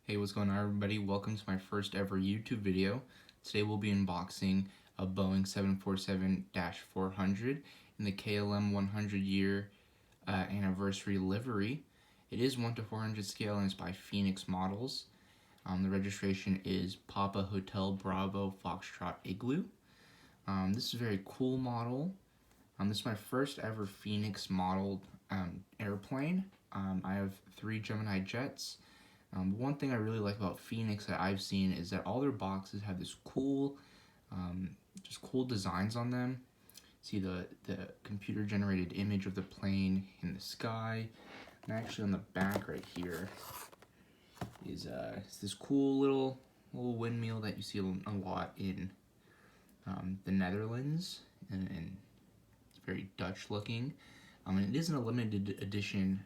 Hey, what's going on, everybody? Welcome to my first ever YouTube video. Today we'll be unboxing a Boeing 747-400 in the KLM 100-year anniversary livery. It is 1 to 400 scale and it's by Phoenix Models. The registration is Papa Hotel Bravo Foxtrot Igloo. This is a very cool model. This is my first ever Phoenix modeled airplane. I have 3 Gemini jets. One thing I really like about Phoenix that I've seen is that all their boxes have this cool, just cool designs on them. See the computer generated image of the plane in the sky, and actually on the back right here is this cool little windmill that you see a lot in the Netherlands, and it's very Dutch looking. And it isn't a limited edition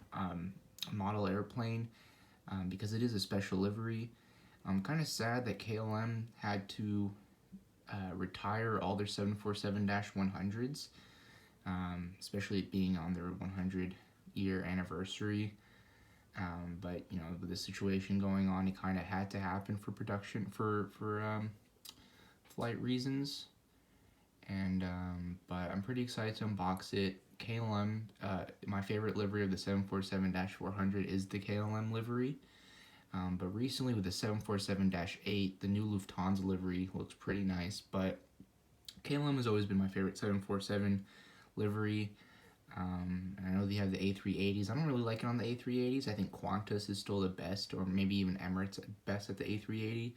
model airplane. Because it is a special livery. I'm kind of sad that KLM had to retire all their 747-100s, especially it being on their 100-year anniversary. But you know, with the situation going on, it kind of had to happen for production, for flight reasons. And but I'm pretty excited to unbox it. KLM, my favorite livery of the 747-400 is the KLM livery. But recently with the 747-8, the new Lufthansa livery looks pretty nice. But KLM has always been my favorite 747 livery. And I know they have the A380s. I don't really like it on the A380s. I think Qantas is still the best, or maybe even Emirates at best at the A380.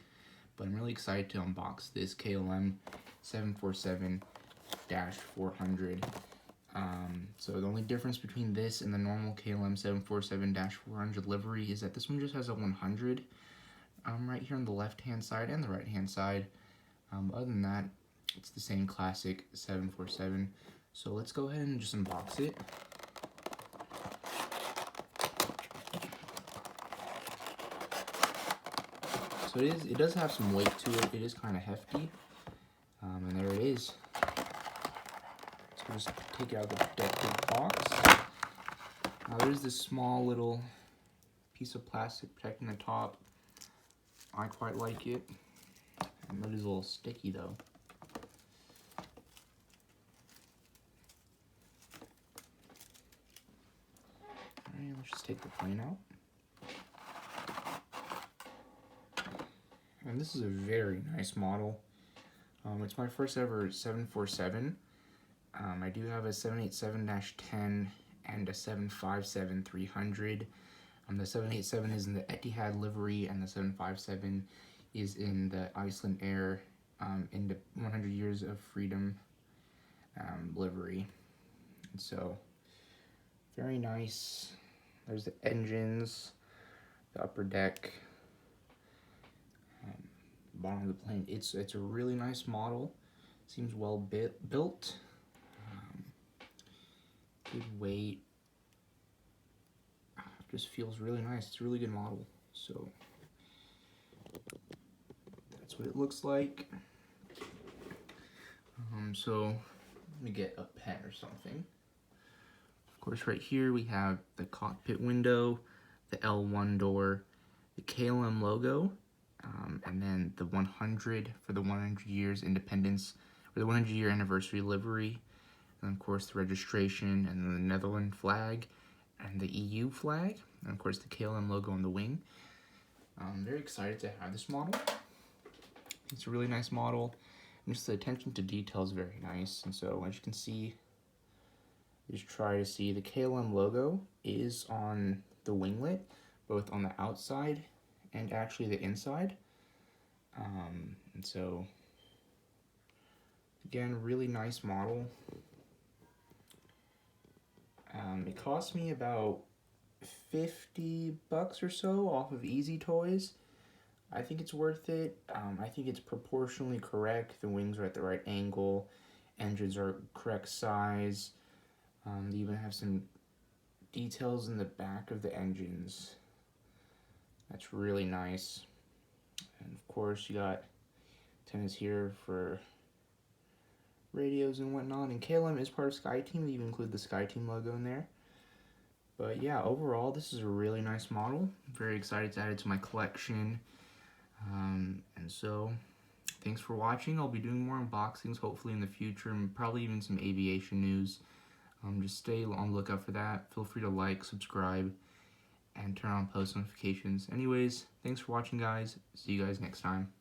But I'm really excited to unbox this KLM 747-400. So the only difference between this and the normal KLM 747-400 livery is that this one just has a 100 right here on the left-hand side and the right-hand side. Other than that, it's the same classic 747. So let's go ahead and just unbox it. So it does have some weight to it. It is kind of hefty. And there it is. So just take it out of the protective box. Now there's this small little piece of plastic protecting the top. I quite like it. And it is a little sticky though. Alright, let's just take the plane out. And this is a very nice model. It's my first ever 747. I do have a 787-10 and a 757-300. The 787 is in the Etihad livery, and the 757 is in the Iceland Air in the 100 Years of Freedom livery. And so, very nice. There's the engines, the upper deck, bottom of the plane. It's a really nice model. Seems well built. Good weight. Just feels really nice. It's a really good model. So that's what it looks like. So let me get a pen or something. Of course, right here we have the cockpit window, the L1 door, the KLM logo, and then the 100 for the 100 years independence, or the 100-year anniversary livery, and of course the registration, and the Netherlands flag, and the EU flag, and of course the KLM logo on the wing. I'm very excited to have this model. It's a really nice model, and just the attention to detail is very nice. And so as you can see, just try to see the KLM logo is on the winglet, both on the outside and actually the inside. And so again, really nice model. It cost me about $50 or so off of Easy Toys. I think it's worth it. I think it's proportionally correct. The wings are at the right angle. Engines are correct size. They even have some details in the back of the engines. That's really nice. And of course, you got antennas here for radios and whatnot. And KLM is part of SkyTeam. They even include the SkyTeam logo in there. But yeah, overall, this is a really nice model. I'm very excited to add it to my collection. And so, thanks for watching. I'll be doing more unboxings hopefully in the future, and probably even some aviation news. Just stay on the lookout for that. Feel free to like, subscribe, and turn on post notifications. Anyways, thanks for watching, guys. See you guys next time.